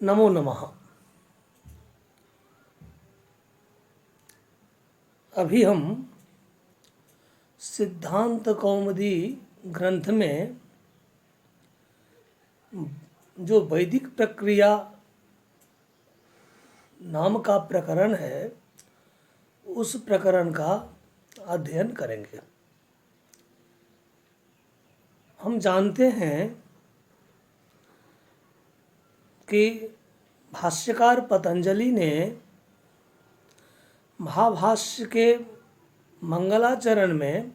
नमो नमः। अभी हम सिद्धांत कौमुदी ग्रंथ में जो वैदिक प्रक्रिया नाम का प्रकरण है, उस प्रकरण का अध्ययन करेंगे। हम जानते हैं कि भाष्यकार पतंजलि ने महाभाष्य के मंगलाचरण में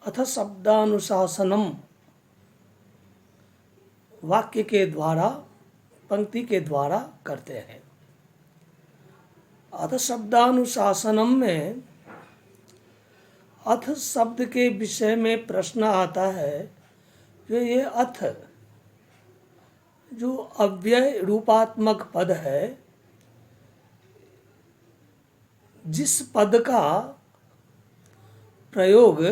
अथ शब्दानुशासनम वाक्य के द्वारा, पंक्ति के द्वारा करते हैं। अथ शब्दानुशासनम में अथ शब्द के विषय में प्रश्न आता है कि ये अथ जो अव्यय रूपात्मक पद है, जिस पद का प्रयोग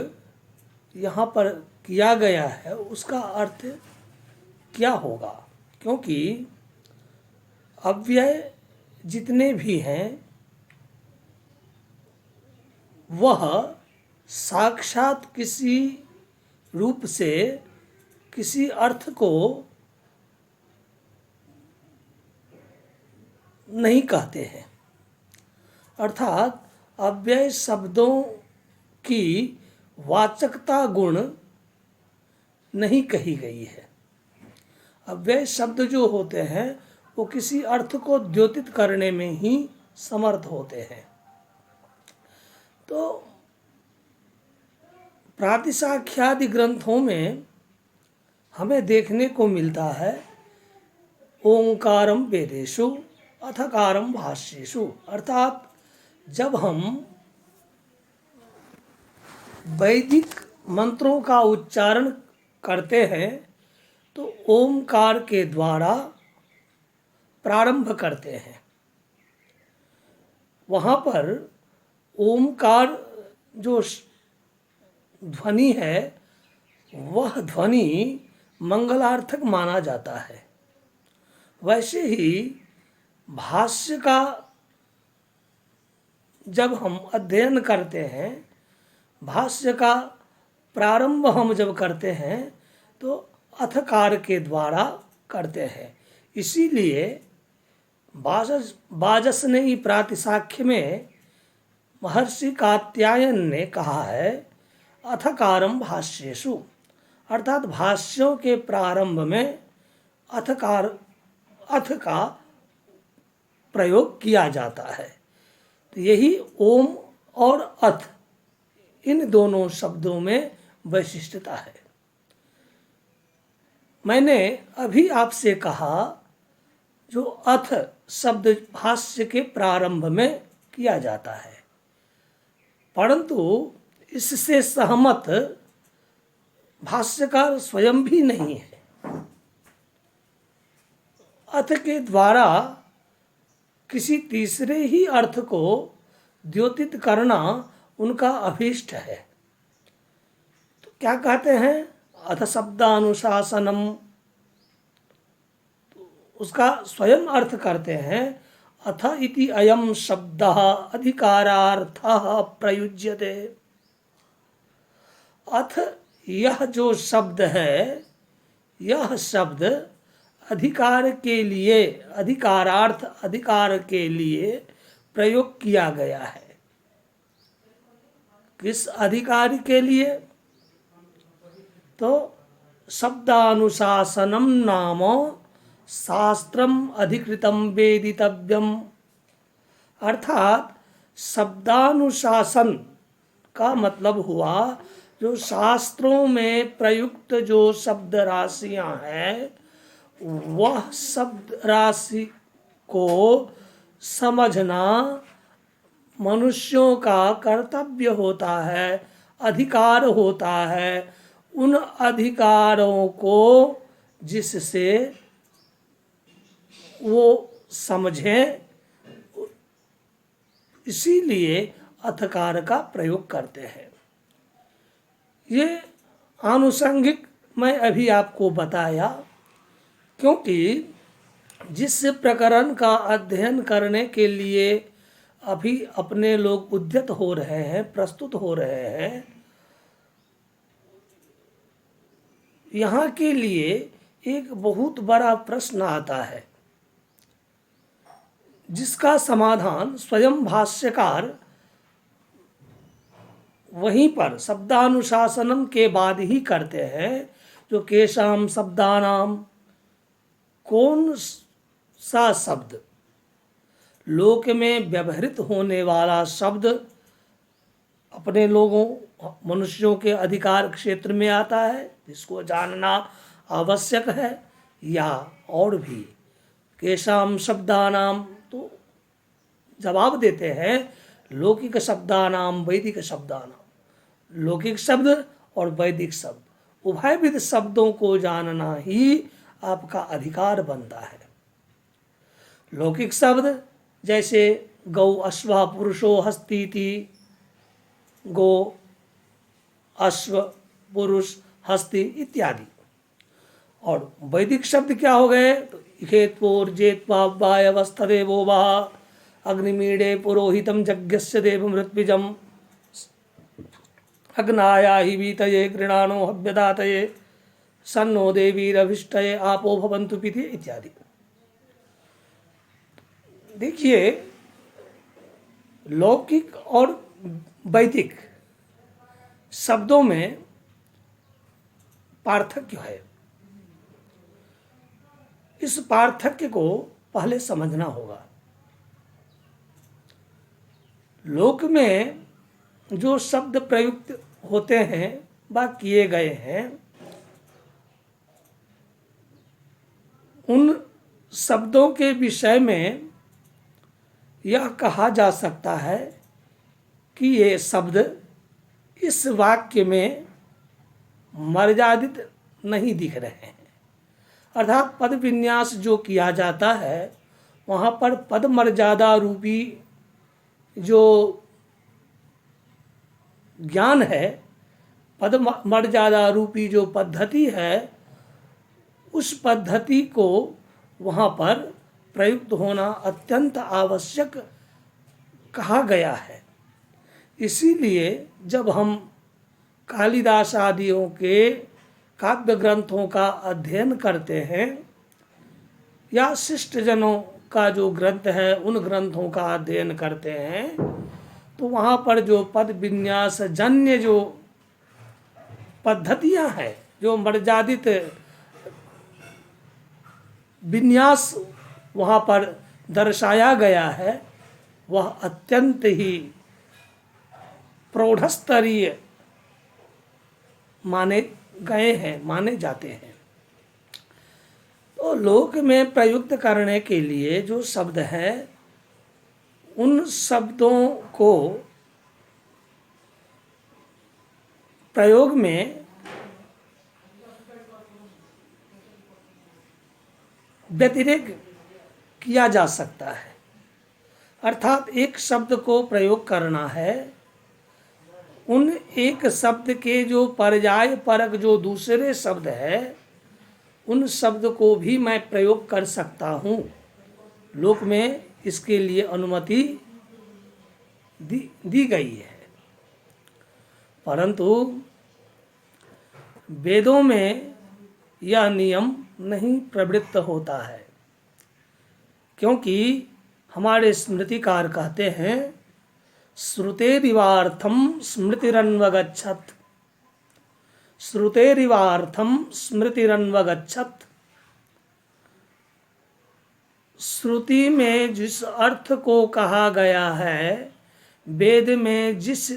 यहाँ पर किया गया है, उसका अर्थ क्या होगा? क्योंकि अव्यय जितने भी हैं वह साक्षात किसी रूप से किसी अर्थ को नहीं कहते हैं। अर्थात अव्यय शब्दों की वाचकता गुण नहीं कही गई है। अव्यय शब्द जो होते हैं वो किसी अर्थ को द्योतित करने में ही समर्थ होते हैं। तो प्रातिशाख्यादि ग्रंथों में हमें देखने को मिलता है ओंकारम वेदेषु अथकारम भाष्येषु। अर्थात जब हम वैदिक मंत्रों का उच्चारण करते हैं तो ओमकार के द्वारा प्रारंभ करते हैं। वहाँ पर ओमकार जो ध्वनि है वह ध्वनि मंगलार्थक माना जाता है। वैसे ही भाष्य का जब हम अध्ययन करते हैं, भाष्य का प्रारंभ हम जब करते हैं तो अथकार के द्वारा करते हैं। इसीलिए वाजस्नेयी प्रातिशाख्य में महर्षि कात्यायन ने कहा है अथकारम भाष्येषु। अर्थात भाष्यों के प्रारंभ में अथ का प्रयोग किया जाता है। तो यही ओम और अथ, इन दोनों शब्दों में वैशिष्टता है। मैंने अभी आपसे कहा जो अथ शब्द भाष्य के प्रारंभ में किया जाता है, परंतु इससे सहमत भाष्यकार स्वयं भी नहीं है। अथ के द्वारा किसी तीसरे ही अर्थ को द्योतित करना उनका अभीष्ट है। तो क्या कहते हैं? अथ शब्दानुशासनम। उसका स्वयं अर्थ करते हैं अथ इति अयम शब्दः अधिकारार्थः प्रयुज्यते। अथ यह जो शब्द है, यह शब्द अधिकार के लिए, अधिकारार्थ, अधिकार के लिए प्रयोग किया गया है। किस अधिकार के लिए? तो शब्दानुशासनम नाम शास्त्रम अधिकृतम वेदितव्यम। अर्थात शब्दानुशासन का मतलब हुआ जो शास्त्रों में प्रयुक्त जो शब्द राशियां हैं, वह शब्द राशि को समझना मनुष्यों का कर्तव्य होता है, अधिकार होता है। उन अधिकारों को जिससे वो समझें, इसीलिए अथकार का प्रयोग करते हैं। ये आनुषंगिक मैं अभी आपको बताया, क्योंकि जिस प्रकरण का अध्ययन करने के लिए अभी अपने लोग उद्यत हो रहे हैं, प्रस्तुत हो रहे हैं, यहाँ के लिए एक बहुत बड़ा प्रश्न आता है, जिसका समाधान स्वयं भाष्यकार वहीं पर शब्दानुशासनम के बाद ही करते हैं। जो केशाम शब्दानाम, कौन सा शब्द लोक में व्यवहृत होने वाला शब्द अपने लोगों मनुष्यों के अधिकार क्षेत्र में आता है, जिसको जानना आवश्यक है, या और भी केशाम शब्दानाम, तो जवाब देते हैं लौकिक शब्दानाम वैदिक शब्दानाम। लौकिक शब्द और वैदिक शब्द उभयविध शब्दों को जानना ही आपका अधिकार बनता है। लौकिक शब्द जैसे गौ अश्व पुरुषो हस्तीति, गो अश्व पुरुष हस्ती इत्यादि। और वैदिक शब्द क्या हो गए? तो खेतपोर जेत्वा वायवस्थदेवो वा अग्निमीडे पुरोहितम यज्ञस्य देवम ऋत्विजम अग्नाया हि वीतये गृणानो हव्यदातये सन्नो देवीरभिष्टये आपो भवन्तु पिति इत्यादि। देखिए, लौकिक और वैदिक शब्दों में पार्थक्य है। इस पार्थक्य को पहले समझना होगा। लोक में जो शब्द प्रयुक्त होते हैं व किए गए हैं, उन शब्दों के विषय में यह कहा जा सकता है कि ये शब्द इस वाक्य में मर्यादित नहीं दिख रहे हैं। अर्थात पद विन्यास जो किया जाता है, वहाँ पर पद मर्यादा रूपी जो ज्ञान है, पद मर्यादा रूपी जो पद्धति है, उस पद्धति को वहाँ पर प्रयुक्त होना अत्यंत आवश्यक कहा गया है। इसीलिए जब हम कालिदास आदियों के काव्य ग्रंथों का अध्ययन करते हैं, या शिष्टजनों का जो ग्रंथ है उन ग्रंथों का अध्ययन करते हैं, तो वहाँ पर जो पद विन्यास जन्य जो पद्धतियाँ हैं, जो मर्यादित विन्यास वहाँ पर दर्शाया गया है, वह अत्यंत ही प्रौढ़स्तरीय माने गए हैं, माने जाते हैं। तो लोक में प्रयुक्त करने के लिए जो शब्द है, उन शब्दों को प्रयोग में व्यतिरेक किया जा सकता है। अर्थात एक शब्द को प्रयोग करना है, उन एक शब्द के जो पर्याय परक जो दूसरे शब्द है, उन शब्द को भी मैं प्रयोग कर सकता हूँ। लोक में इसके लिए अनुमति दी गई है, परंतु वेदों में यह नियम नहीं प्रवृत्त होता है, क्योंकि हमारे स्मृतिकार कहते हैं श्रुतेरिवार्थम स्मृतिरन्वगच्छत्, श्रुतेरिवार्थम स्मृतिरन्वगच्छत्। श्रुति में जिस अर्थ को कहा गया है, वेद में जिस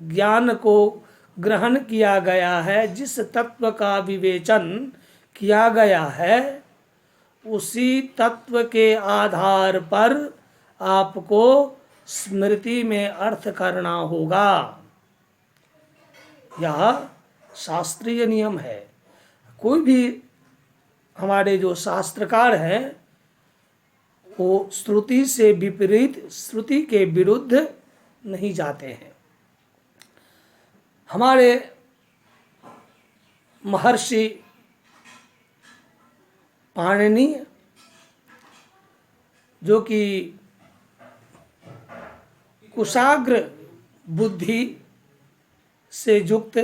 ज्ञान को ग्रहण किया गया है, जिस तत्व का विवेचन किया गया है, उसी तत्व के आधार पर आपको स्मृति में अर्थ करना होगा। यह शास्त्रीय नियम है। कोई भी हमारे जो शास्त्रकार हैं, वो श्रुति से विपरीत, श्रुति के विरुद्ध नहीं जाते हैं। हमारे महर्षि पाणिनि जो कि कुशाग्र बुद्धि से युक्त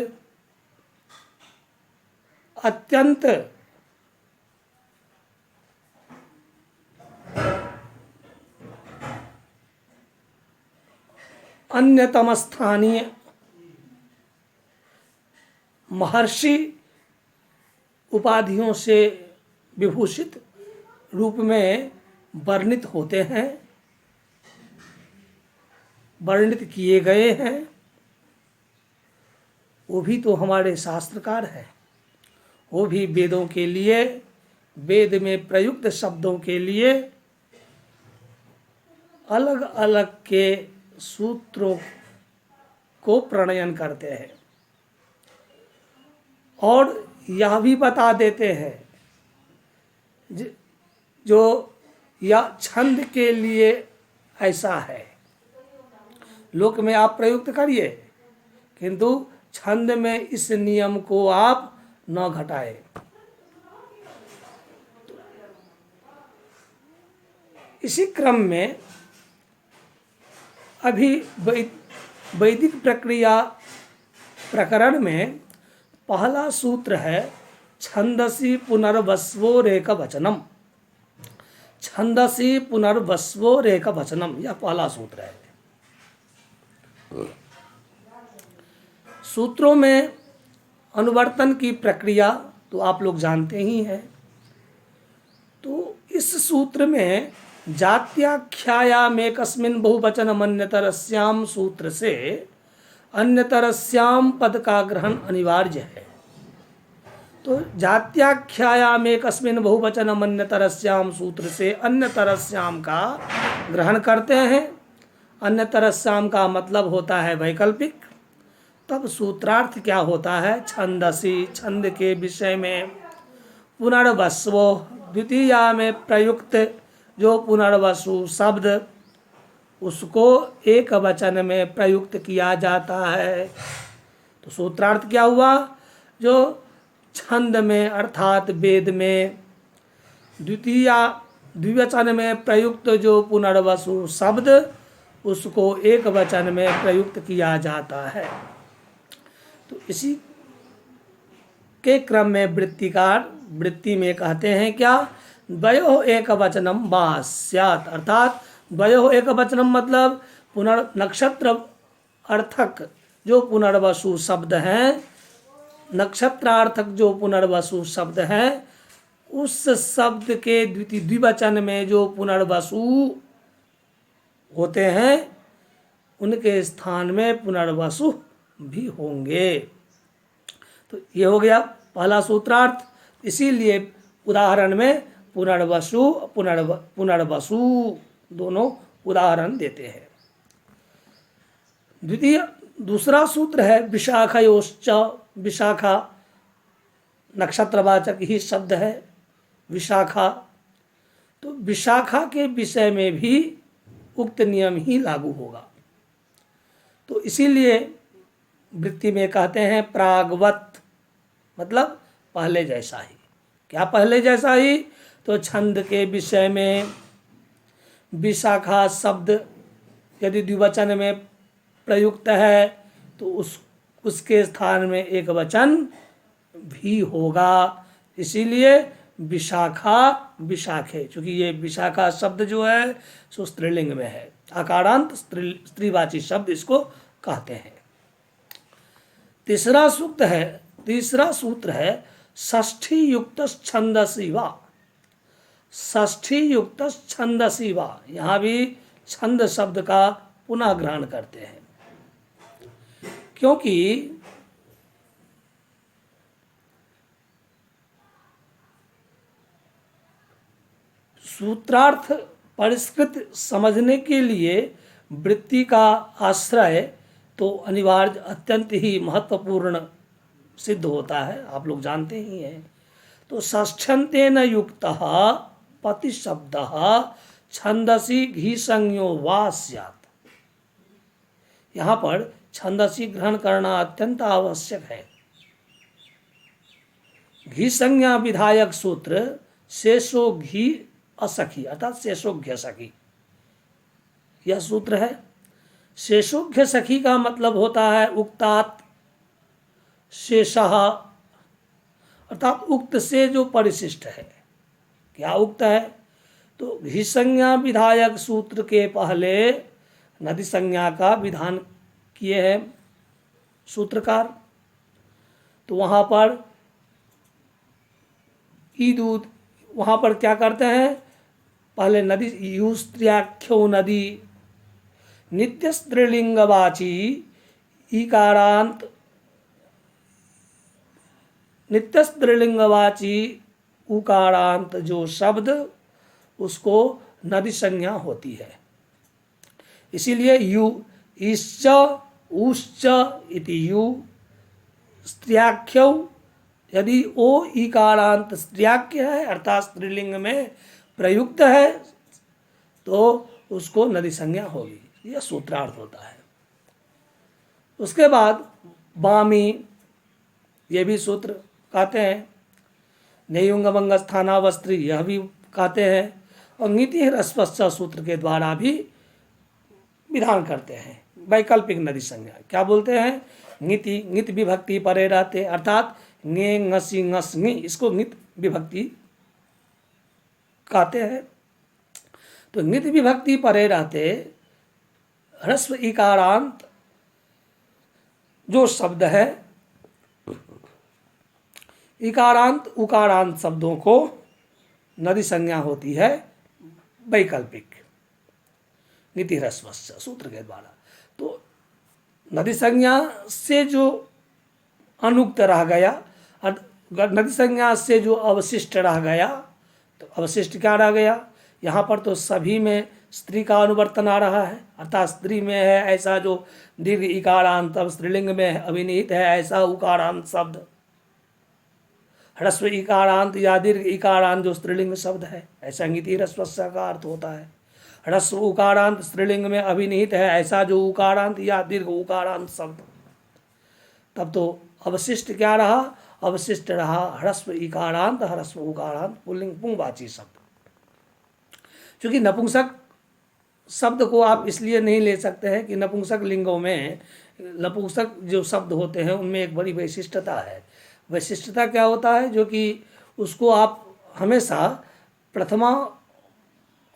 अत्यंत अन्यतम स्थानीय महर्षि उपाधियों से विभूषित रूप में वर्णित होते हैं, वर्णित किए गए हैं। वो भी तो हमारे शास्त्रकार हैं, वो भी वेदों के लिए, वेद में प्रयुक्त शब्दों के लिए अलग अलग के सूत्रों को प्रणयन करते हैं और यह भी बता देते हैं जो या छंद के लिए ऐसा है, लोक में आप प्रयुक्त करिए, किंतु छंद में इस नियम को आप न घटाए। इसी क्रम में अभी वैदिक प्रक्रिया प्रकरण में पहला सूत्र है छंदसी पुनर्वस्वो रेक वचनम। छंदसी पुनर्वस्वो रेक वचनम, यह पहला सूत्र है। सूत्रों में अनुवर्तन की प्रक्रिया तो आप लोग जानते ही हैं। तो इस सूत्र में जात्याख्यायामेकस्मिन् बहुवचनम् अन्यतरस्याम सूत्र से अन्यतरस्याम पद का ग्रहण अनिवार्य है। तो जात्याख्यायामेकस्मिन् बहुवचनम् अन्यतरस्याम सूत्र से अन्यतरस्याम का ग्रहण करते हैं। अन्यतरस्याम का मतलब होता है वैकल्पिक। तब सूत्रार्थ क्या होता है? छंदसी, छंद के विषय में, पुनर्वस्वो, द्वितीया में प्रयुक्त जो पुनर्वसु शब्द, उसको एक वचन में प्रयुक्त किया जाता है। तो सूत्रार्थ क्या हुआ? जो छंद में अर्थात वेद में द्विवचन में प्रयुक्त जो पुनर्वसु शब्द, उसको एक वचन में प्रयुक्त किया जाता है। तो इसी के क्रम में वृत्तिकार वृत्ति में कहते हैं क्या? द्वयोः एक वचनम वा स्यात्, अर्थात द्वयोः एक वचनम मतलब नक्षत्र अर्थक जो पुनर्वसु शब्द हैं, नक्षत्रार्थक जो पुनर्वसु शब्द हैं, उस शब्द के द्विवचन में जो पुनर्वसु होते हैं, उनके स्थान में पुनर्वसु भी होंगे। तो ये हो गया पहला सूत्रार्थ। इसीलिए उदाहरण में पुनर्वसु पुनर्वसु दोनों उदाहरण देते हैं। दूसरा सूत्र है विशाखयोश्च। विशाखा नक्षत्रवाचक ही शब्द है, विशाखा। तो विशाखा के विषय में भी उक्त नियम ही लागू होगा। तो इसीलिए वृत्ति में कहते हैं प्रागवत, मतलब पहले जैसा ही। क्या पहले जैसा ही? तो छंद के विषय में विशाखा शब्द यदि द्विवचन में प्रयुक्त है तो उसके स्थान में एक वचन भी होगा। इसीलिए विशाखा विशाखे, क्योंकि ये विशाखा शब्द जो है सो स्त्रीलिंग में है, आकारांत स्त्रीवाची शब्द इसको कहते हैं। तीसरा सूत्र है षष्ठी युक्त छंदसी वा। षष्ठी युक्त छंदसी वा, यहाँ भी छंद शब्द का पुनः ग्रहण करते हैं, क्योंकि सूत्रार्थ परिष्कृत समझने के लिए वृत्ति का आश्रय तो अनिवार्य अत्यंत ही महत्वपूर्ण सिद्ध होता है, आप लोग जानते ही हैं। तो षष्ठ्यन्तेन युक्तः पति शब्दः छंदसी घी संज्ञो वा स्यात्। यहाँ पर छंदसी ग्रहण करना अत्यंत आवश्यक है। घी संज्ञा विधायक सूत्र शेषो घी असखी अर्थात शेषोघ्य सखी, यह सूत्र है। शेषोघ्य सखी का मतलब होता है उक्तात शेषः, अर्थात उक्त से जो परिशिष्ट है। क्या उक्त है? तो घी संज्ञा विधायक सूत्र के पहले नदी संज्ञा का विधान किए हैं सूत्रकार। तो वहाँ पर ई दूध, वहाँ पर क्या करते हैं, पहले नदी युस्त्र्याख्यो नदी नित्य स्त्रीलिंगवाची ईकारांत, नित्य स्त्रीलिंगवाची उकारांत जो शब्द उसको नदी संज्ञा होती है। इसीलिए यु ईश्च उश्च इति यु स्त्र्याख्यौ, यदि ओ ईकारांत स्त्र्याख्य है अर्थात स्त्रीलिंग में प्रयुक्त है तो उसको नदी संज्ञा होगी, यह सूत्रार्थ होता है। उसके बाद वामी, ये भी सूत्र कहते हैं। नयुंगमंग स्थानावस्त्री, यह भी कहते हैं। और नीति ह्रस्वश्च सूत्र के द्वारा भी विधान करते हैं वैकल्पिक नदी संज्ञा। क्या बोलते हैं? नीति, नित विभक्ति परे रहते, अर्थात ङे ङसी ङस ङी, इसको नित विभक्ति कहते हैं। तो नित विभक्ति परे रहते ह्रस्व इकारांत जो शब्द है, इकारांत उकारांत शब्दों को नदी संज्ञा होती है वैकल्पिक नीति ह्रस्वस्य सूत्र के द्वारा। तो नदी संज्ञा से जो अनुक्त रह गया, नदी संज्ञा से जो अवशिष्ट रह गया, तो अवशिष्ट क्या रह गया? यहाँ पर तो सभी में स्त्री का अनुवर्तन आ रहा है, अर्थात स्त्री में है ऐसा जो दीर्घ इकारांत, अब स्त्रीलिंग में अभिनीत है ऐसा उकारांत शब्द, ह्रस्व इकारांत या दीर्घ इकारांत जो स्त्रीलिंग शब्द है, ऐसा नीति ह्रस्वस्य का अर्थ होता है। ह्रस्व उकारांत स्त्रीलिंग में अभिनीत है ऐसा जो उकारांत या दीर्घ उकारांत शब्द, तब तो अवशिष्ट क्या रहा? अवशिष्ट रहा ह्रस्व इकारांत ह्रस्व उकारांत पुल्लिंग पुंवाची शब्द। क्योंकि नपुंसक शब्द को आप इसलिए नहीं ले सकते हैं कि नपुंसक लिंगों में नपुंसक जो शब्द होते हैं उनमें एक बड़ी वैशिष्टता है। वैशिष्टता क्या होता है? जो कि उसको आप हमेशा प्रथमा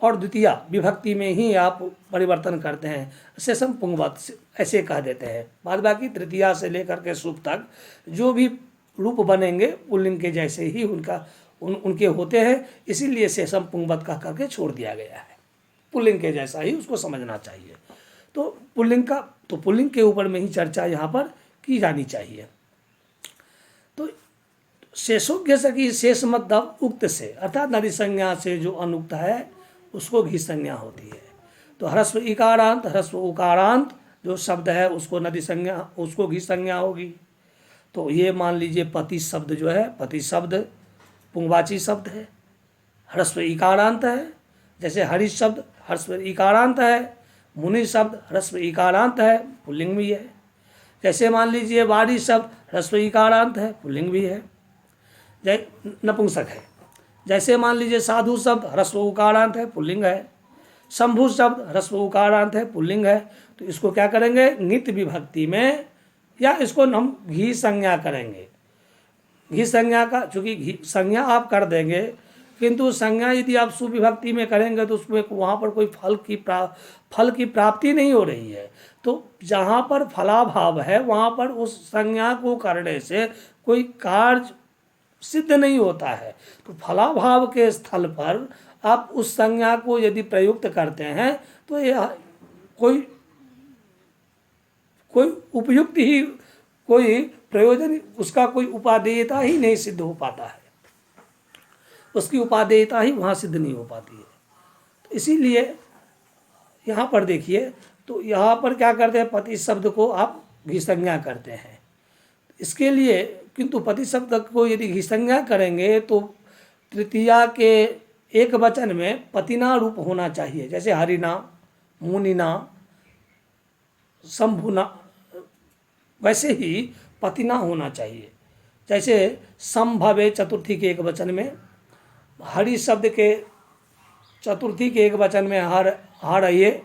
और द्वितीया विभक्ति में ही आप परिवर्तन करते हैं, शेषम पुंगवत ऐसे कह देते हैं। बाद बाकी तृतीया से लेकर के सुप तक जो भी रूप बनेंगे पुल्लिंग के जैसे ही उनके होते हैं, इसीलिए शेषम पुंगवत कह करके छोड़ दिया गया है। पुल्लिंग के जैसा ही उसको समझना चाहिए। तो पुल्लिंग के ऊपर में ही चर्चा यहाँ पर की जानी चाहिए। तो शेषोज्ञ सखी, शेष मतलब उक्त से, अर्थात नदी संज्ञा से जो अनुक्त है उसको घी संज्ञा होती है। तो ह्रस्व इकारांत ह्रस्व उकारांत जो शब्द है उसको नदी संज्ञा, उसको घी संज्ञा होगी। तो ये मान लीजिए पति शब्द जो है, पति शब्द पुंगवाची शब्द है, ह्रस्व इकारांत है। जैसे हरि शब्द ह्रस्व इकारांत है, मुनि शब्द ह्रस्व इकारांत है, पुल्लिंग भी है। जैसे मान लीजिए वारी शब्द ह्रस्व इकारांत है, पुल्लिंग भी है, नपुंसक है। जैसे मान लीजिए साधु शब्द ह्रस्व उकारांत है, पुल्लिंग है। शंभु शब्द ह्रस्व उकारांत है, पुल्लिंग है। तो इसको क्या करेंगे? नित विभक्ति में, या इसको हम घी संज्ञा करेंगे। घी संज्ञा का, चूंकि घी संज्ञा आप कर देंगे, किंतु संज्ञा यदि आप सुविभक्ति में करेंगे तो उसमें वहाँ पर कोई फल की प्राप्ति नहीं हो रही है। तो जहाँ पर फलाभाव है वहाँ पर उस संज्ञा को करने से कोई कार्य सिद्ध नहीं होता है। तो फलाभाव के स्थल पर आप उस संज्ञा को यदि प्रयुक्त करते हैं तो यह कोई उपयुक्त ही, कोई प्रयोजन, उसका कोई उपादेयता ही नहीं सिद्ध हो पाता है, उसकी उपादेयता ही वहाँ सिद्ध नहीं हो पाती है। तो इसीलिए यहाँ पर देखिए, तो यहाँ पर क्या करते हैं? पति शब्द को आप घी संज्ञा करते हैं। इसके लिए किंतु पति शब्द को यदि घी संज्ञा करेंगे तो तृतीया के एक वचन में पतिना रूप होना चाहिए। जैसे हरिना, मुनिना, शंभुना, वैसे ही पतिना होना चाहिए। जैसे संभवे चतुर्थी के एक वचन में हरि शब्द के चतुर्थी के एक वचन में हर आइए,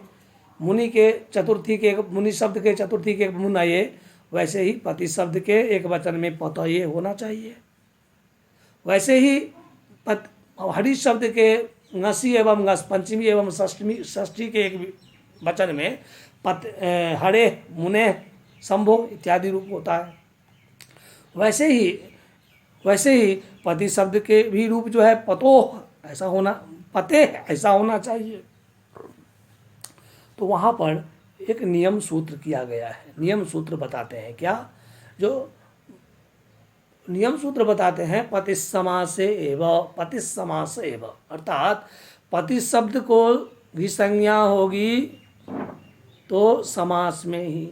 मुनि के चतुर्थी के मुनि शब्द के चतुर्थी के मुन आइए, वैसे ही पति शब्द के एक वचन में पत ये होना चाहिए। वैसे ही हरि शब्द के ngसी एवं पंचमी एवं षष्ठी के एक वचन में हरे मुने संभो इत्यादि रूप होता है। वैसे ही पति शब्द के भी रूप जो है पतो ऐसा होना, पते ऐसा होना चाहिए। तो वहाँ पर एक नियम सूत्र किया गया है। नियम सूत्र बताते हैं क्या, जो नियम सूत्र बताते हैं पतिस्समास एव, अर्थात पति शब्द को भी संज्ञा होगी तो समास में ही,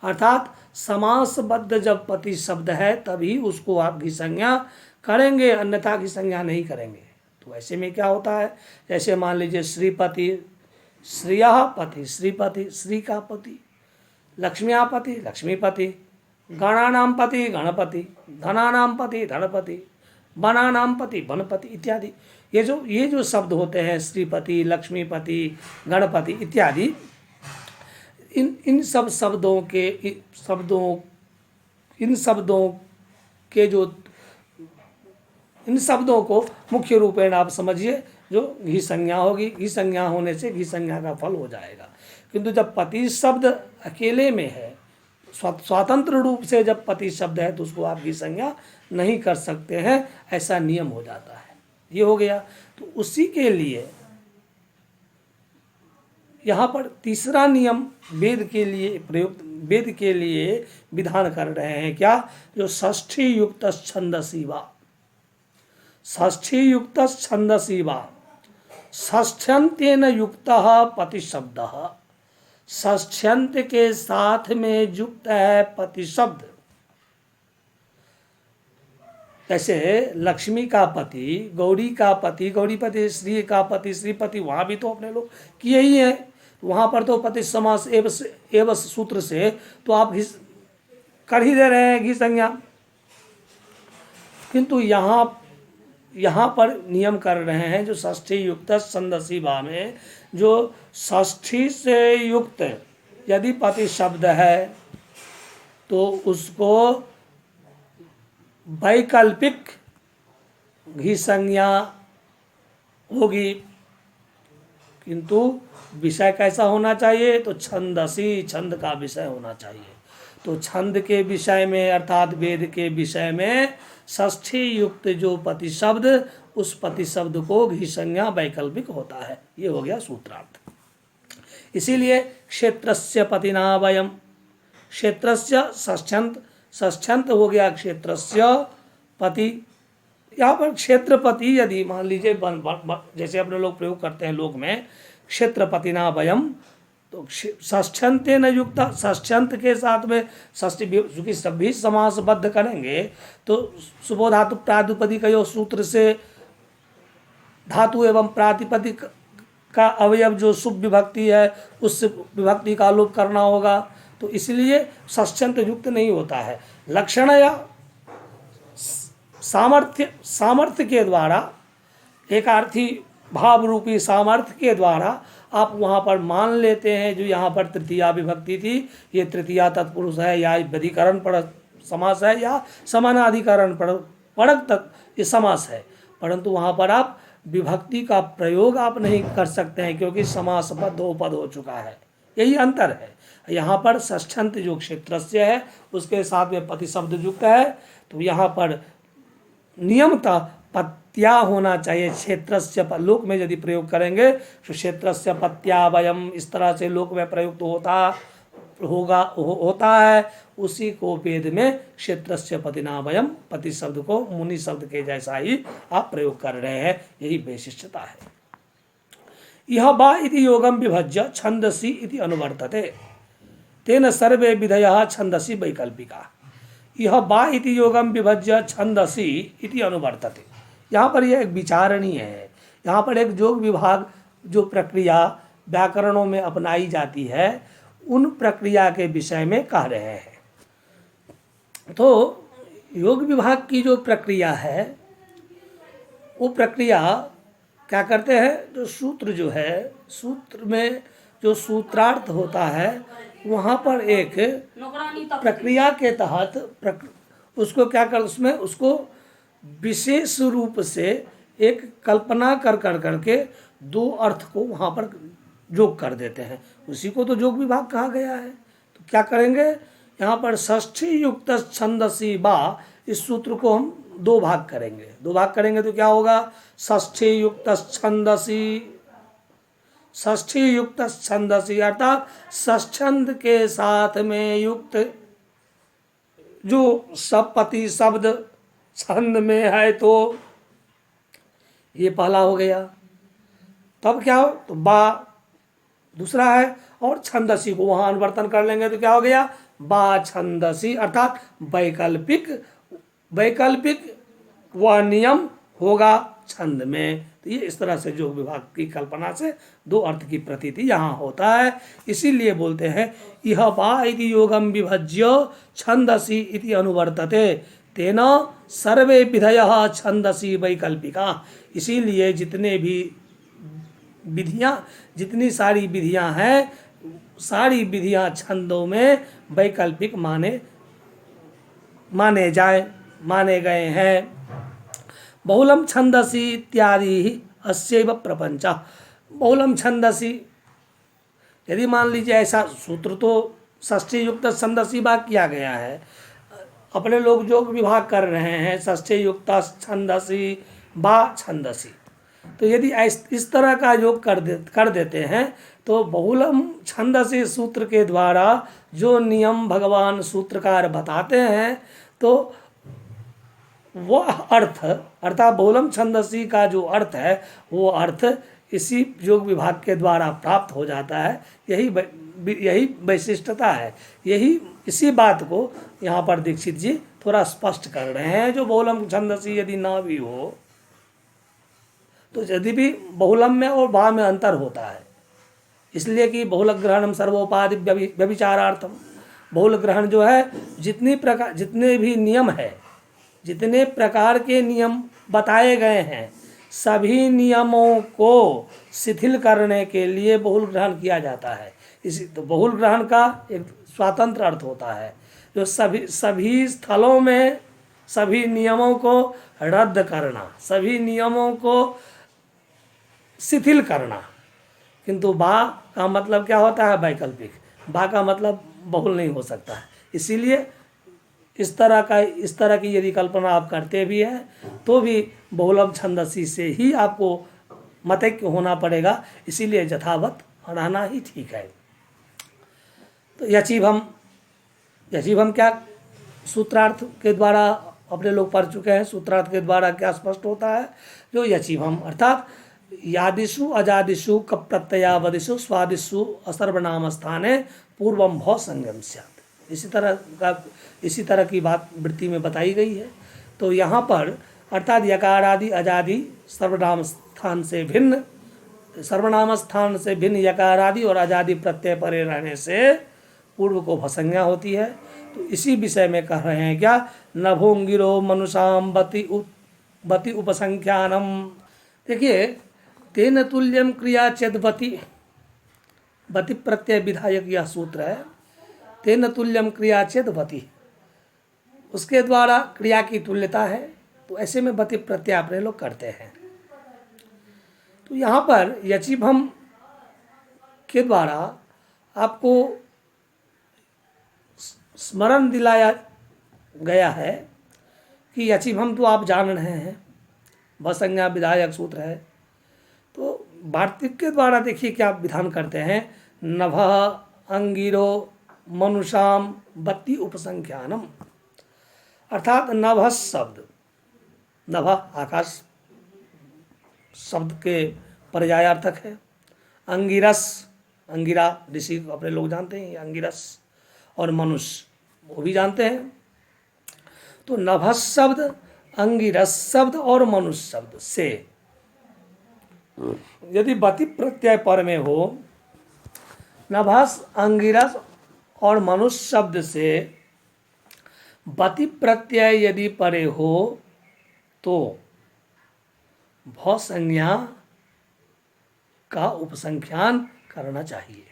अर्थात समासबद्ध जब पति शब्द है तभी उसको आप घी संज्ञा करेंगे, अन्यथा की संज्ञा नहीं करेंगे। तो ऐसे में क्या होता है, जैसे मान लीजिए श्रीपति, श्रिया पति, श्रीपति, श्री का पति, लक्ष्म्या पति, लक्ष्मीपति, गणानाम पति, गणपति, धनानाम पति, धनपति, वनानाम पति, वनपति इत्यादि। ये जो शब्द होते हैं श्रीपति, लक्ष्मीपति, गणपति इत्यादि, इन सब शब्दों को मुख्य रूपेण आप समझिए जो घी संज्ञा होगी। घी संज्ञा होने से घी संज्ञा का फल हो जाएगा। किंतु जब पति शब्द अकेले में है, स्वतंत्र रूप से जब पति शब्द है, तो उसको आप घी संज्ञा नहीं कर सकते हैं, ऐसा नियम हो जाता है। ये हो गया। तो उसी के लिए यहाँ पर तीसरा नियम वेद के लिए विधान कर रहे हैं क्या, जो षष्ठी युक्त छंदसी वा, षष्ठी युक्त छंदसी वा, षष्ठ्यंतेन युक्तः पति शब्द, षष्ठ्यंत के साथ में युक्त है पति शब्द। जैसे लक्ष्मी का पति, गौरी का पति, गौरीपति, श्री का पति, श्रीपति, वहाँ भी तो अपने लोग किए ही हैं। वहाँ पर तो पति समास एवं सूत्र से तो आप कर ही दे रहे हैं घी संज्ञा। किंतु यहाँ पर नियम कर रहे हैं जो षष्ठी युक्त छंदसी भा में, जो षष्ठी से युक्त यदि पति शब्द है तो उसको वैकल्पिक घी संज्ञा होगी। किंतु विषय कैसा होना चाहिए, तो छंदसी, छंद का विषय होना चाहिए। तो छंद के विषय में अर्थात वेद के विषय में षष्ठी युक्त जो पति शब्द, उस पति शब्द को घी संज्ञा वैकल्पिक होता है। ये हो गया सूत्रार्थ। इसीलिए क्षेत्रस्य पतिना वयम, क्षेत्रस्य षष्ठ्यंत हो गया क्षेत्रस्य पति। यहाँ पर क्षेत्रपति यदि मान लीजिए जैसे अपने लोग प्रयोग करते हैं लोक में, क्षेत्रपतिना वयम, तो षष्ठ्यंते न युक्त, षष्ठ्यंत के साथ में षष्ठी चूंकि सभी समासबद्ध करेंगे तो सुबो धातु प्रातिपदिक सूत्र से धातु एवं प्रातिपदिक का अवयव जो शुभ विभक्ति है उस विभक्ति का लोप करना होगा। तो इसलिए षष्ठ्यंत युक्त नहीं होता है। लक्षण या सामर्थ्य के द्वारा, एकार्थी भाव रूपी सामर्थ्य के द्वारा आप वहाँ पर मान लेते हैं जो यहाँ पर तृतीया विभक्ति थी, ये तृतीया तत्पुरुष है या व्यधिकरण परक समास है या समानाधिकरण परक तक ये समास है। परंतु वहाँ पर आप विभक्ति का प्रयोग आप नहीं कर सकते हैं क्योंकि समासबद्ध दो पद हो चुका है। यही अंतर है। यहाँ पर षष्ठ्यंत जो क्षेत्रस्य है उसके साथ में पति शब्द युक्त है, तो यहाँ पर नियमतः पत्या होना चाहिए। क्षेत्रस्य लोक में यदि प्रयोग करेंगे तो क्षेत्रस्य पत्या वयम, इस तरह से लोक में प्रयुक्त होता है। उसी को वेद में क्षेत्रस्य पतिना वयम, पति शब्द को मुनि शब्द के जैसा ही आप प्रयोग कर रहे हैं। यही वैशिष्टता है। यह बा इति योगम विभज्य छंदसी इति अनुवर्तते, तेन सर्वे विधयः छंदसी वैकल्पिका। यह बा इति योगम विभज्य छंदसी इति अनुवर्तते। यहाँ पर यह एक विचारणीय है। यहाँ पर एक योग विभाग जो प्रक्रिया व्याकरणों में अपनाई जाती है उन प्रक्रिया के विषय में कह रहे हैं। तो योग विभाग की जो प्रक्रिया है वो प्रक्रिया क्या करते हैं, जो सूत्र जो है, सूत्र में जो सूत्रार्थ होता है वहाँ पर एक प्रक्रिया के तहत उसको क्या कर, उसमें उसको विशेष रूप से एक कल्पना कर करके दो अर्थ को वहाँ पर जोग कर देते हैं। उसी को तो जोग विभाग कहा गया है। तो क्या करेंगे, यहाँ पर षष्ठी युक्त छंदसी बा, इस सूत्र को हम दो भाग करेंगे तो क्या होगा, षष्ठी युक्त छंदसी, षष्ठी युक्त छंदसी अर्थात षष्ठंद के साथ में युक्त जो सपति शब्द छंद में है, तो ये पहला हो गया। तब क्या हो, तो बा दूसरा है, और छंदसी को वहां अनुवर्तन कर लेंगे तो क्या हो गया, बा छंदसी अर्थात वैकल्पिक वह नियम होगा छंद में। तो ये इस तरह से जोग विभाग की कल्पना से दो अर्थ की प्रतीति यहाँ होता है। इसीलिए बोलते हैं यह बा इति योगम विभज्य छंदसी इति अनुवर्तते तेन सर्वे विधयः छंदसी वैकल्पिका। इसीलिए जितने भी विधियाँ, जितनी सारी विधियाँ हैं, सारी विधियाँ छंदों में वैकल्पिक माने गए हैं। बहुलम छंदसी इत्यादि अस्यैव प्रपंच। बहुलम छंदसी, यदि मान लीजिए ऐसा सूत्र तो षष्ठी युक्त छंदसी बात किया गया है, अपने लोग जो विभाग कर रहे हैं षष्ठी युक्त छंदसी बा छंदसी, तो यदि इस तरह का योग कर देते हैं तो बहुलम छंदसी सूत्र के द्वारा जो नियम भगवान सूत्रकार बताते हैं, तो वह अर्थ अर्थात बहुलम छंदसी का जो अर्थ है वो अर्थ इसी योग विभाग के द्वारा प्राप्त हो जाता है। यही वैशिष्टता है। इसी बात को यहाँ पर दीक्षित जी थोड़ा स्पष्ट कर रहे हैं। जो बहुलम छंदसी यदि ना भी हो तो यदि भी बहुलम में और बा में अंतर होता है, इसलिए कि बहुल ग्रहणम सर्वोपाधि व्यभिचारार्थम। बहुल ग्रहण जो है, जितने भी नियम है, जितने प्रकार के नियम बताए गए हैं, सभी नियमों को शिथिल करने के लिए बहुल ग्रहण किया जाता है। इसी तो बहुल ग्रहण का एक स्वतंत्र अर्थ होता है, जो सभी स्थलों में सभी नियमों को रद्द करना, सभी नियमों को शिथिल करना। किंतु बा का मतलब क्या होता है, वैकल्पिक। बा का मतलब बहुल नहीं हो सकता है। इसीलिए इस तरह की यदि कल्पना आप करते भी हैं तो भी बहुलम छंदसी से ही आपको मतैक्य होना पड़ेगा। इसीलिए यथावत रहना ही ठीक है। तो यचिभम क्या सूत्रार्थ के द्वारा अपने लोग पढ़ चुके हैं। सूत्रार्थ के द्वारा क्या स्पष्ट होता है, जो यचिभम अर्थात यादिषु अजादिषु कप प्रत्ययावदिषु स्वादिषु असर्वनाम स्थाने पूर्वम भव संगम स्यात्। इसी तरह की बात वृत्ति में बताई गई है। तो यहाँ पर अर्थात यकार आदि अजादि सर्वनाम स्थान से भिन्न यकार आदि और अजादि प्रत्यय परे रहने से पूर्व को भसंज्ञा होती है। तो इसी विषय में कह रहे हैं क्या, नभोंगिरो मनुषाम बति उपसंख्यानम। देखिए, तेन तुल्यम क्रिया चेद बति प्रत्यय विधायक यह सूत्र है। तेन तुल्यम क्रिया चेद बति, उसके द्वारा क्रिया की तुल्यता है, तो ऐसे में बति प्रत्यय अपने लोग करते हैं। तो यहाँ पर यचिभम के द्वारा आपको स्मरण दिलाया गया है कि यचिभम तो आप जान रहे हैं, भसंज्ञा विधायक सूत्र है। तो वार्तिक के द्वारा देखिए क्या विधान करते हैं, नभः अंगिरो मनुषाम बत्ती उपसंख्यानम। अर्थात नभ शब्द, नभ आकाश शब्द के पर्यायार्थक है। अंगिरस, अंगिरा ऋषि अपने लोग जानते हैं, अंगिरस, और मनुष्य वो भी जानते हैं। तो नभ शब्द, अंगिरस शब्द और मनुष्य शब्द से यदि बति प्रत्यय पर में हो, नभस अंगिरस और मनुष्य शब्द से बति प्रत्यय यदि परे हो तो भ संज्ञा का उपसंख्यान करना चाहिए।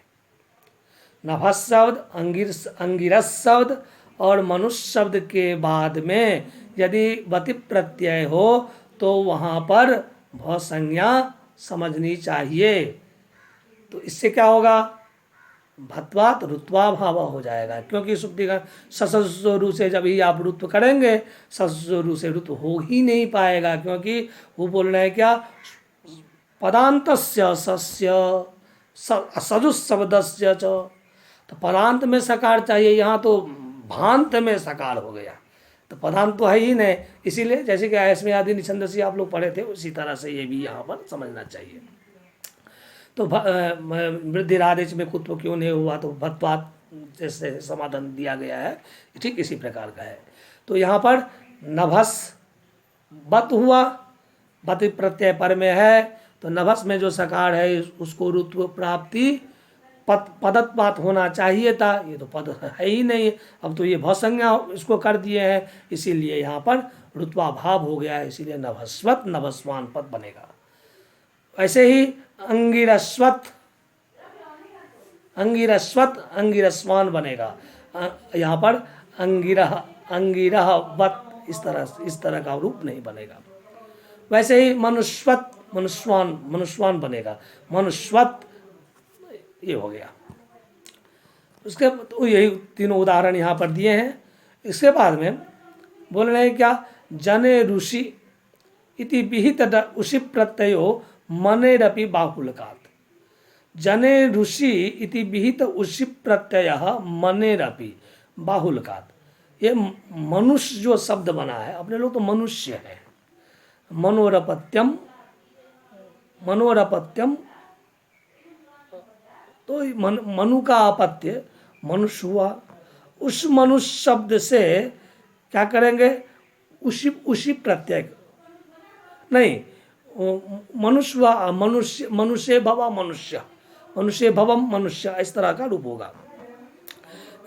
नभस शब्द, अंगिरस शब्द और मनुष्य शब्द के बाद में यदि वति प्रत्यय हो तो वहाँ पर भ संज्ञा समझनी चाहिए। तो इससे क्या होगा, भत्वात रुत्वा भाव हो जाएगा, क्योंकि सुप्ति का ससुरु से जब ही आप रुत्व करेंगे, ससुरु से रुत्व हो ही नहीं पाएगा, क्योंकि वो बोल रहे हैं क्या, पदांतस्य सस्य सजुस शब्दस्य च, तो पदांत में सकार चाहिए, यहाँ तो भांत में सकार हो गया, तो पदांत तो है ही नहीं। इसीलिए जैसे कि आयस्मी आदि निछंदसी आप लोग पढ़े थे, उसी तरह से ये भी यहाँ पर समझना चाहिए। तो वृद्धिरादेश में कुत्व क्यों नहीं हुआ, तो भत्वात जैसे समाधान दिया गया है, ठीक इसी प्रकार का है। तो यहाँ पर नभस बत हुआ, बत प्रत्यय पर में है, तो नभस में जो सकार है उसको रुत्व प्राप्ति पदत्वात होना चाहिए था, ये तो पद है ही नहीं, अब तो ये भसंज्ञा इसको कर दिए हैं, इसीलिए यहाँ पर रुत्वा भाव हो गया है, इसीलिए नभस्वत नभस्वान पद बनेगा। ऐसे ही अंगिरस्वत अंगिरस्वत अंगिरस्वान बनेगा, यहाँ पर अंगिरह अंगिरह वत इस तरह का रूप नहीं बनेगा। वैसे ही मनुष्वत मनुष्वान मनुष्वान बनेगा, मनुष्वत ये हो गया। उसके तो यही तीनों उदाहरण यहाँ पर दिए हैं। इसके बाद में बोल रहे हैं क्या, जने ऋषि इति विहित उषि प्रत्ययो मनेरपि बाहुल्यकात्। जने ऋषि इति विहित उषि प्रत्यय मनेरपि बाहुल्यकात्। ये मनुष्य जो शब्द बना है, अपने लोग तो मनुष्य है, मनोरपत्यम मनोरपत्यम, तो मनु का अपत्य मनुष्य हुआ। उस मनुष्य शब्द से क्या करेंगे, उसी प्रत्यय नहीं, मनुष्य हुआ, मनुष्य मनुष्य भवा मनुष्य, मनुष्य भवम मनुष्य, इस तरह का रूप होगा।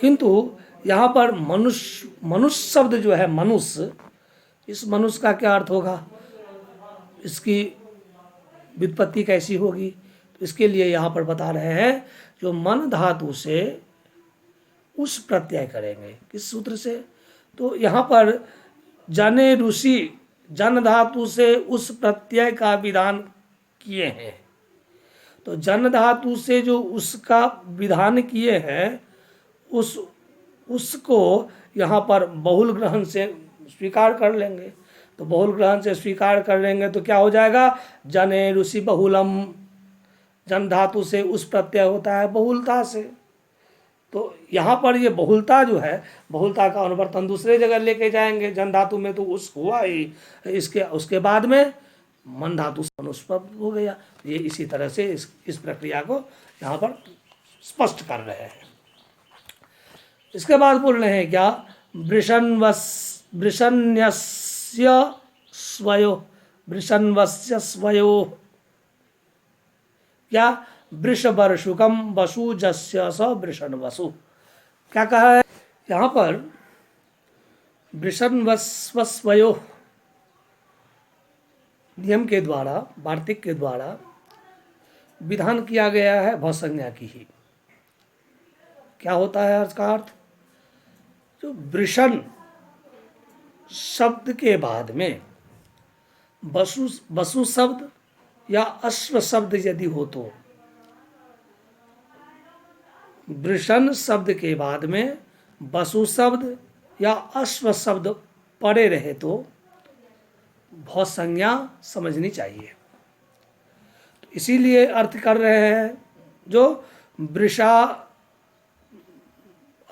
किंतु यहाँ पर मनुष्य शब्द जो है मनुष्य, इस मनुष्य का क्या अर्थ होगा, इसकी व्युत्पत्ति कैसी होगी, तो इसके लिए यहाँ पर बता रहे हैं, जो मन धातु से उस प्रत्यय करेंगे, किस सूत्र से, तो यहाँ पर जने ऋषि जन धातु से उस प्रत्यय का विधान किए हैं। तो जन धातु से जो उसका विधान किए हैं, उसको यहाँ पर बहुल ग्रहण से स्वीकार कर लेंगे। तो बहुल ग्रहण से स्वीकार कर लेंगे तो क्या हो जाएगा, जने ऋषि बहुलम, जन धातु से उस प्रत्यय होता है बहुलता से। तो यहाँ पर ये बहुलता जो है, बहुलता का अनुवर्तन दूसरे जगह लेके जाएंगे। जन धातु में तो उस हुआ ही, इसके उसके बाद में मन धातु से अनुस्पद हो गया। ये इसी तरह से इस प्रक्रिया को यहाँ पर स्पष्ट कर रहे हैं। इसके बाद बोल रहे हैं क्या, वृषण्यस्य स्वयो, वृषण्वस्य स्वयो, क्या, वृष वर्षुकम वसु जस्य स वृषण वसु। क्या कहा है यहाँ पर, वृषण्वस्वयो नियम के द्वारा, वार्तिक के द्वारा विधान किया गया है भसंज्ञा की ही। क्या होता है अर्थ का अर्थ, जो वृषण शब्द के बाद में वसु शब्द या अश्व शब्द यदि हो, तो वृषण शब्द के बाद में वसु शब्द या अश्व शब्द पड़े रहे तो भसंज्ञा समझनी चाहिए। तो इसीलिए अर्थ कर रहे हैं, जो वृषा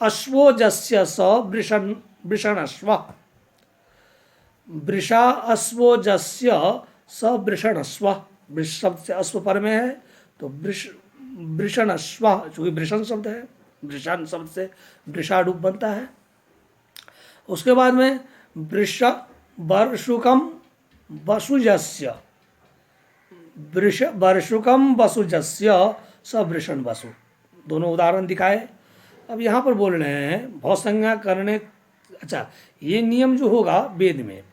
अश्वो जस्य स वृषण वृषण अश्व, वृषा अश्वो जस्य स वृषण अश्व, वृष शब्द से अश्व पर में है, तो वृषण अश्व, चूंकि वृषण शब्द है, वृषण शब्द से वृषा रूप बनता है। उसके बाद में वृष वर्षुकम वसुजस्य, वृष वर्षुकम वसुजस्य स वृषण वसु, दोनों उदाहरण दिखाए। अब यहाँ पर बोल रहे हैं भौसंज्ञा करने, अच्छा ये नियम जो होगा वेद में,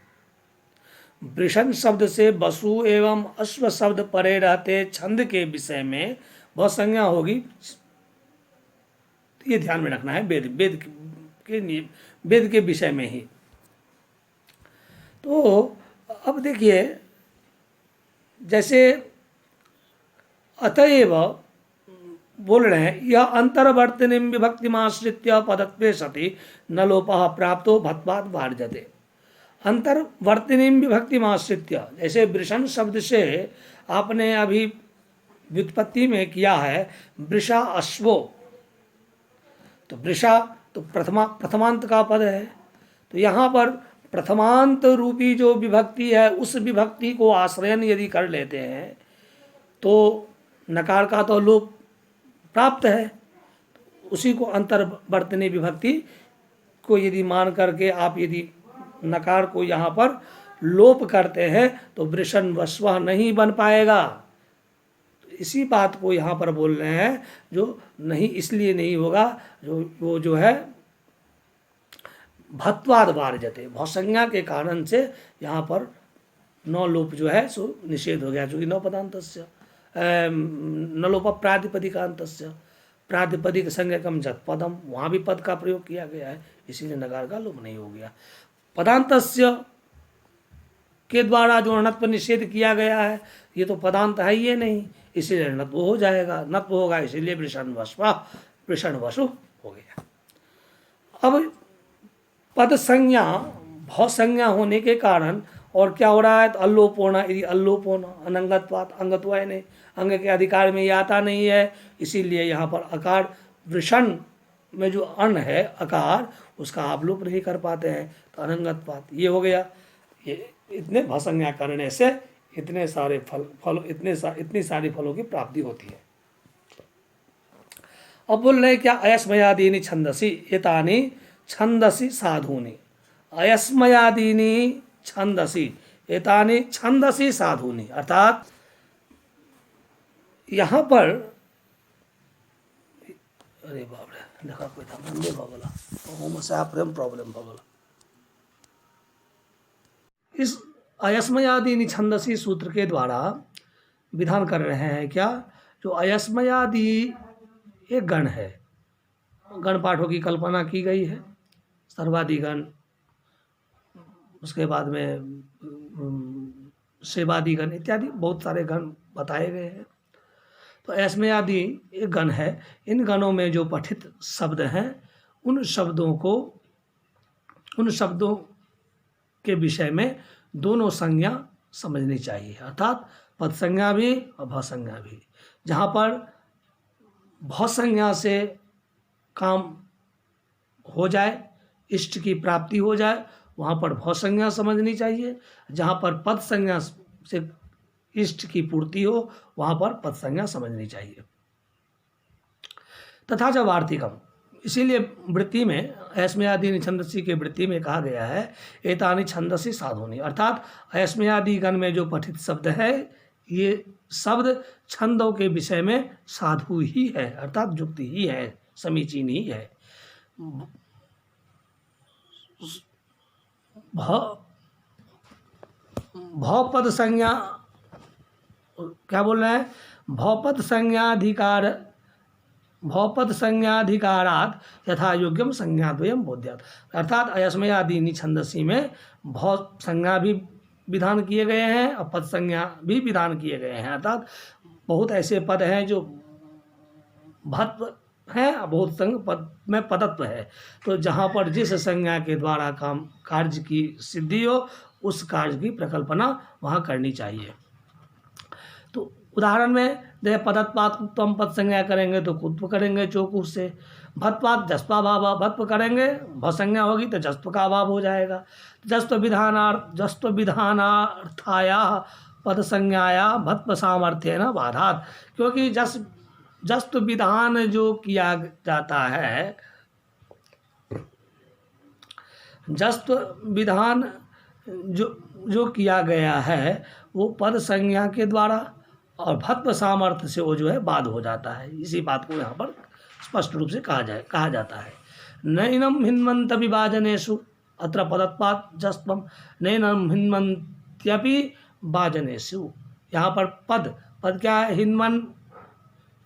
वृषण शब्द से वसु एवं अश्व शब्द परे रहते छंद के विषय में बहुत संज्ञा होगी। ये ध्यान में रखना है, वेद के विषय में ही। तो अब देखिए, जैसे अतएव बोल रहे हैं, यह अंतर्वर्तनी विभक्तिमाश्रित्य पदत्वे सति न लोपः प्राप्तो भत्वात् वार्जते। अंतर्वर्तनी विभक्तिमाश्रित्य, जैसे वृषण शब्द से आपने अभी व्युत्पत्ति में किया है वृषा अश्वो, तो वृषा तो प्रथमांत का पद है, तो यहाँ पर प्रथमांत रूपी जो विभक्ति है उस विभक्ति को आश्रयन यदि कर लेते हैं तो नकार का तो लोप प्राप्त है। उसी को अंतर्वर्तनी विभक्ति को यदि मान करके आप यदि नकार को यहाँ पर लोप करते हैं तो वृषण वस्व नहीं बन पाएगा। इसी बात को यहाँ पर बोल रहे हैं, जो नहीं इसलिए नहीं होगा, वो जो है भत्वाद वार्जते, भौसंज्ञा के कारण से यहाँ पर नौ लोप जो है सो निषेध हो गया, चूँकि नौ पदांतस्य न लोप प्रातिपदिकांतस्य, प्रातिपदिक संज्ञकम जत पदम, वहाँ भी पद का प्रयोग किया गया है, इसीलिए नकार का लोप नहीं हो गया। पदांतस्य के द्वारा जो णत्व निषेध किया गया है, ये तो पदांत है ये नहीं, इसीलिए णत्व हो जाएगा, नत्व होगा, इसीलिए वृषण वसु हो गया। अब पद संज्ञा भौ संज्ञा होने के कारण और क्या हो रहा है, तो अल्लोप होना, यदि अल्लोप होना, अनंगत्वात्, अंगत्वाय नहीं, अंग के अधिकार में ये आता नहीं है, इसीलिए यहाँ पर अकार वृषण में जो अन है अकार, उसका आप लोप नहीं कर पाते हैं, तो अनंगत्वात् ये हो गया। ये इतने भसंज्ञा करने से इतने सारे फल इतनी सारी फलों की प्राप्ति होती है। अब बोल रहे क्या, अयस्मयादीनि छंदसी एतानि छंदसी साधूनि, अयस्मयादीनि छंदसी एतानि छंदसी साधूनि, अर्थात यहाँ पर, अरे बाप रे, देखा कोई था मंदे भगला ओम से प्रेम प्रॉब्लम भगला। इस अयस्मयादीनि छंदसी सूत्र के द्वारा विधान कर रहे हैं क्या, जो अयस्मयादि एक गण है, गण पाठों की कल्पना की गई है, सर्वादिगण, उसके बाद में सेवादिगण इत्यादि बहुत सारे गण बताए गए हैं। तो अयस्मयादि एक गण है, इन गणों में जो पठित शब्द हैं उन शब्दों के विषय में दोनों संज्ञा समझनी चाहिए, अर्थात पद संज्ञा भी और भौ संज्ञा भी। जहाँ पर भौ संज्ञा से काम हो जाए, इष्ट की प्राप्ति हो जाए, वहाँ पर भौ संज्ञा समझनी चाहिए। जहाँ पर पद संज्ञा से इष्ट की पूर्ति हो, वहाँ पर पद संज्ञा समझनी चाहिए। तथा च वार्तिकम, इसीलिए वृत्ति में अयस्मयादि छंदसी के वृत्ति में कहा गया है एतानि छंदसी साधूनि, अर्थात अयस्मयादि गण में जो पठित शब्द है ये शब्द छंदों के विषय में साधु ही है, अर्थात युक्त ही है, समीचीन ही है। भौपद संज्ञा, क्या बोल रहे हैं, भौपद संज्ञाधिकारात् यथा योग्यम संज्ञाद्वयम बोध्यात्, अर्थात अयस्मयादीनि छंदसी में भौ संज्ञा भी विधान किए गए हैं और पद संज्ञा भी विधान किए गए हैं, अर्थात बहुत ऐसे पद हैं जो भत्व हैं, बहुत संग पद में पदत्व है। तो जहाँ पर जिस संज्ञा के द्वारा कार्य की सिद्धि हो, उस कार्य की प्रकल्पना वहाँ करनी चाहिए। तो उदाहरण में देखिए, पदत्वात् उत्तम पद संज्ञा करेंगे तो कुत्व करेंगे चोकु से, भत्वात् जस्पा भाव, भत्व करेंगे भौ संज्ञा होगी तो जस्प का अभाव हो जाएगा। जस्व विधानार्थाया पद संज्ञाया भत्व सामर्थ्य न बाधात, क्योंकि जस्व विधान जो किया जाता है, जस्व विधान जो किया गया है वो पद संज्ञा के द्वारा और भत्व सामर्थ्य से वो जो है बाध हो जाता है। इसी बात को यहाँ पर स्पष्ट रूप से कहा जाता है। नैनम हिन्मन्त विभाजनेषु अत्र पदत्वात् जस्त्वम, नैनम हिन्मन्त्येत्यत्र हिन्वन्त्यपि वाजनेषु। यहाँ पर पद पद क्या है, हिन्वन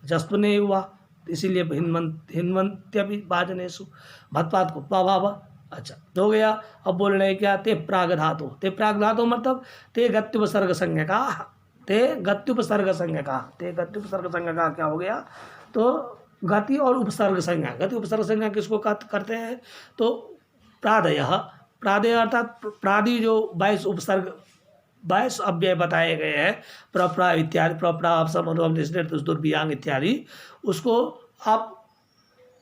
जस्व नहीं हुआ, इसीलिए हिन्वन्त्यपि वाजनेषु, भत्पात को प्रभाव। अच्छा हो गया। अब बोल रहे हैं क्या, ते प्राग धातु। ते प्राग धातु मतलब ते गत्युपसर्ग संज्ञा का, ते गत्युपसर्ग संज्ञा का, ते गत्युपसर्ग संज्ञा का क्या हो गया, तो गति और उपसर्ग संज्ञा। गति उपसर्ग संज्ञा किसको करते हैं, तो प्रादयः, प्रादय अर्थात प्रादि जो 22 उपसर्ग 22 अव्यय बताए गए हैं, प्रप्रा इत्यादि, प्रप्रा दुर्व्यांग इत्यादि, उसको आप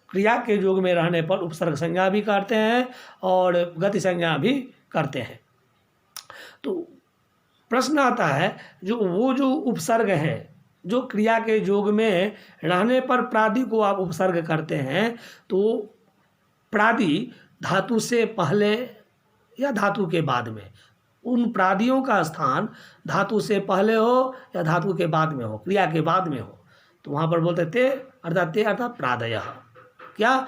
क्रिया के योग में रहने पर उपसर्ग संज्ञा भी करते हैं और गति संज्ञा भी करते हैं। तो प्रश्न आता है, जो उपसर्ग है, जो क्रिया के योग में रहने पर प्रादि को आप उपसर्ग करते हैं, तो प्रादि धातु से पहले या धातु के बाद में, उन प्रादियों का स्थान धातु से पहले हो या धातु के बाद में हो, क्रिया के बाद में हो, तो वहाँ पर बोलते ते अर्थात प्रादयः, क्या,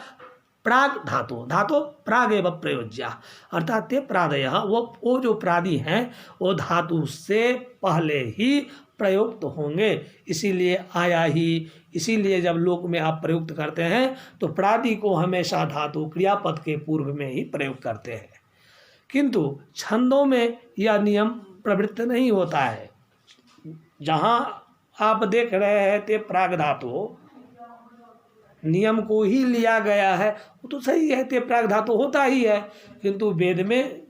प्राग धातु, धातु प्राग एवं प्रयोज्या, अर्थात ते प्रादयः, वो जो प्रादि हैं वो धातु से पहले ही प्रयुक्त होंगे, इसीलिए आया ही। इसीलिए जब लोक में आप प्रयुक्त करते हैं तो प्रादि को हमेशा धातु क्रियापद के पूर्व में ही प्रयोग करते हैं, किंतु छंदों में यह नियम प्रवृत्त नहीं होता है। जहाँ आप देख रहे हैं ते प्राग धातु नियम को ही लिया गया है, वो तो सही है, ते प्राग धातु होता ही है, किंतु वेद में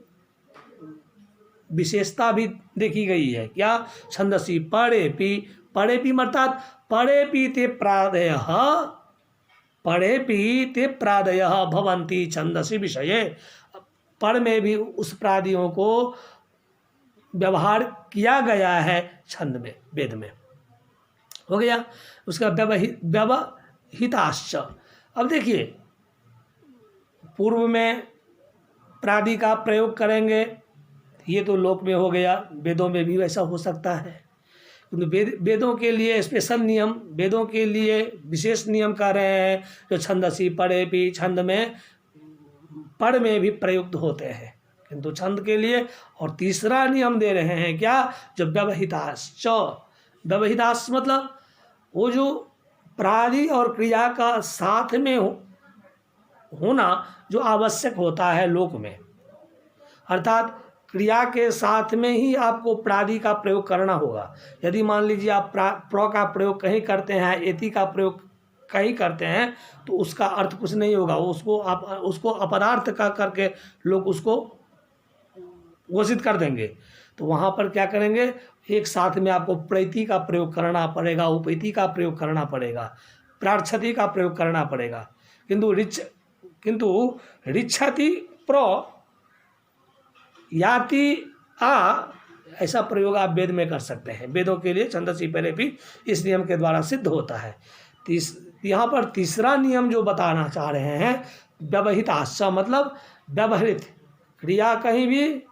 विशेषता भी देखी गई है, क्या, छंदसी पड़ेपि, पड़ेपि अर्थात पड़ेपि ते प्रादयः, पड़ेपि ते प्रादयः भवन्ति छंदसी विषये, पढ़ में भी उस प्रादियों को व्यवहार किया गया है छंद में, वेद में। हो गया। उसका व्यवहिताश्च। अब देखिए, पूर्व में प्रादि का प्रयोग करेंगे, ये तो लोक में हो गया, वेदों में भी वैसा हो सकता है, किंतु वेदों के लिए स्पेशल नियम, वेदों के लिए विशेष नियम कर रहे हैं, जो छंदसी पड़ेपि, छंद में पढ़ में भी प्रयुक्त होते हैं, किंतु छंद के लिए। और तीसरा नियम दे रहे हैं, क्या, जो व्यवहिताश्च। व्यवहिताश्च मतलब वो जो प्रादि और क्रिया का साथ में होना जो आवश्यक होता है लोक में, अर्थात क्रिया के साथ में ही आपको प्रादि का प्रयोग करना होगा। यदि मान लीजिए आप प्र का प्रयोग कहीं करते हैं, एति का प्रयोग कहीं करते हैं, तो उसका अर्थ कुछ नहीं होगा, उसको अपदार्थ का करके लोग उसको घोषित कर देंगे। तो वहाँ पर क्या करेंगे, एक साथ में आपको प्रैति का प्रयोग करना पड़ेगा, उपैति का प्रयोग करना पड़ेगा, प्रार्थति का प्रयोग करना पड़ेगा, किंतु ऋच्छति प्र याति आ, ऐसा प्रयोग आप वेद में कर सकते हैं। वेदों के लिए छंदसी पड़ेपि इस नियम के द्वारा सिद्ध होता है। यहाँ पर तीसरा नियम जो बताना चाह रहे हैं, व्यवहिताश्च मतलब व्यवहित, क्रिया कहीं भी,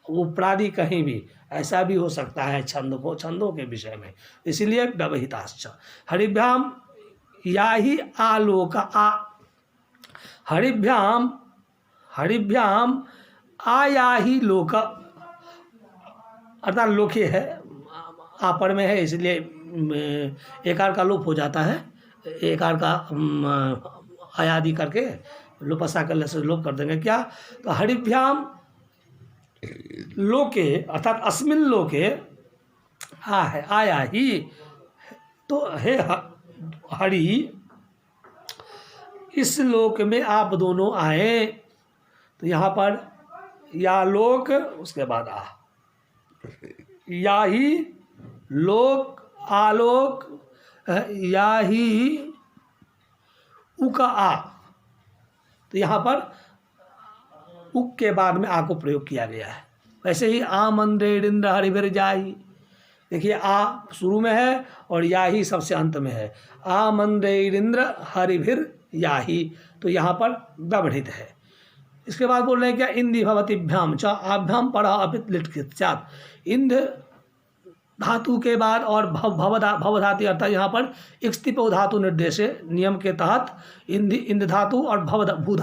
वो प्रादि कहीं भी, ऐसा भी हो सकता है छंदों के विषय में, इसलिए व्यवहिताश्च। हरिभ्याम या ही आलोक आ, हरिभ्याम आया ही लोक, अर्थात लोके है, आपर में है, इसलिए एकार का लोप हो जाता है, एकार का आयादि करके लोपसा कर से लोप कर देंगे, क्या, तो हरिभ्याम लोके अर्थात अस्मिन लोके आ है, आया ही, तो हे हरि, इस लोक में आप दोनों आए। तो यहाँ पर या लोक, उसके बाद आ, या ही लोक, आलोक, या ही उका आ, तो यहाँ पर उक के बाद में आ को प्रयोग किया गया है। वैसे ही आ मंद्रे इंद्र हरिभिर जाहि, देखिए आ शुरू में है और या ही सबसे अंत में है, आ मंद्रे इंद्र हरिभिर याहि, तो यहाँ पर व्यवहित है। इसके बाद बोल रहे हैं क्या, इंदि भवतिभ्याम च आभ्याम पढ़ा अपित लिट्कित्यात्, इंद धातु के बाद और भव धातु, अर्थात यहाँ पर इक्स्तिपो धातु निर्देश नियम के तहत इंद धातु और भू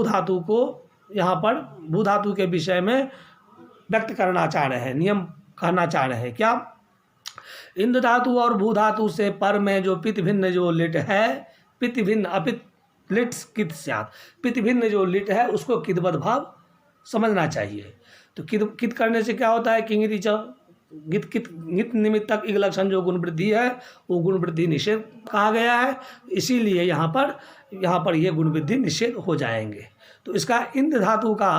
धातु को यहाँ पर भू धातु के विषय में व्यक्त करना चाह रहे हैं, नियम कहना चाह रहे हैं। क्या? इंद्र धातु और भू धातु से पर में जो पित भिन्न जो लिट है, पित भिन्न अपित लिट कित स्यात्, पित भिन्न जो लिट है उसको किदवद भाव समझना चाहिए। तो कित करने से क्या होता है? किंगिति च गित कित गित निमित्तक इग लक्षण जो गुण वृद्धि है वो गुण वृद्धि निषेध कहा गया है, इसीलिए यहाँ पर ये गुण वृद्धि निषेध हो जाएंगे। तो इसका इंद्र धातु का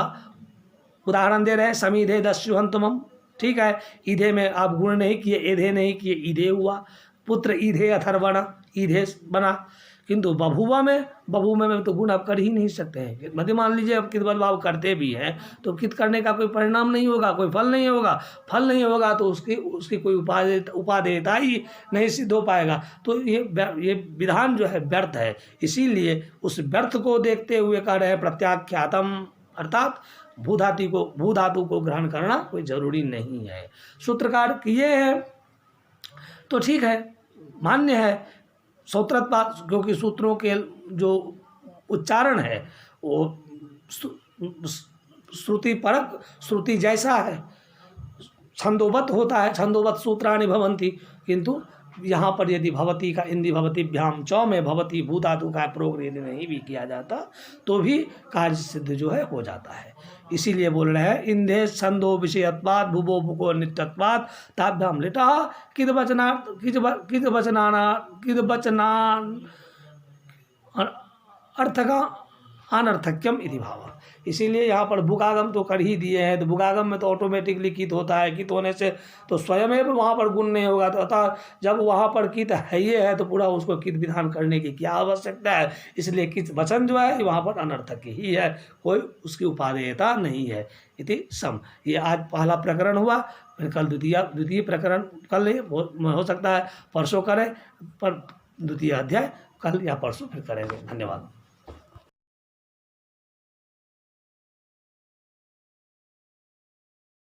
उदाहरण दे रहे हैं, समीधे दस्युहंतमम। ठीक है, ईधे में आप गुण नहीं किए, एधे नहीं किए, ईधे हुआ। पुत्र ईधे अथर्वण, ईधे बना। किंतु बभुवा में तो गुण आप कर ही नहीं सकते हैं। मध्य मान लीजिए आप कित बदलाव करते भी हैं तो कित करने का कोई परिणाम नहीं होगा, कोई फल नहीं होगा। फल नहीं होगा तो उसकी कोई उपादेयता ही नहीं सिद्ध हो पाएगा। तो ये विधान जो है व्यर्थ है, इसीलिए उस व्यर्थ को देखते हुए कह रहे हैं प्रत्याख्यातम, अर्थात भू धातु को ग्रहण करना कोई जरूरी नहीं है। सूत्रकार किए हैं तो ठीक है, मान्य है सूत्रत्वात्, क्योंकि सूत्रों के जो उच्चारण है वो श्रुति परक, श्रुति जैसा है, छंदोबद्ध होता है, छंदोबद्ध सूत्राणि भवन्ति। किंतु यहाँ पर यदि भवती का इंदी भवतीभ्याम चौ में भवती भू धातु का प्रयोग यदि नहीं भी किया जाता तो भी कार्य सिद्ध जो है हो जाता है। इसीलिए बोल रहे हैं इंधे छंदो विषयत्वात् भुवो भुको नित्यत्वात् ताभ्याम लिटा किद वचनान अर्थका अनर्थक्यम इति भाव। इसीलिए यहाँ पर भुगागम तो कर ही दिए हैं, तो भुगागम में तो ऑटोमेटिकली कित होता है, कित होने से तो स्वयं में वहाँ पर गुण नहीं होगा। तो अतः जब वहाँ पर कित है ये है तो पूरा उसको कित विधान करने की क्या आवश्यकता है। इसलिए कित वचन जो है वहाँ पर अनर्थक ही है, कोई उसकी उपादेयता नहीं है। इति सम। ये आज पहला प्रकरण हुआ, फिर कल द्वितीय प्रकरण कल हो सकता है परसों करें, पर द्वितीय अध्याय कल या परसों फिर करेंगे। धन्यवाद।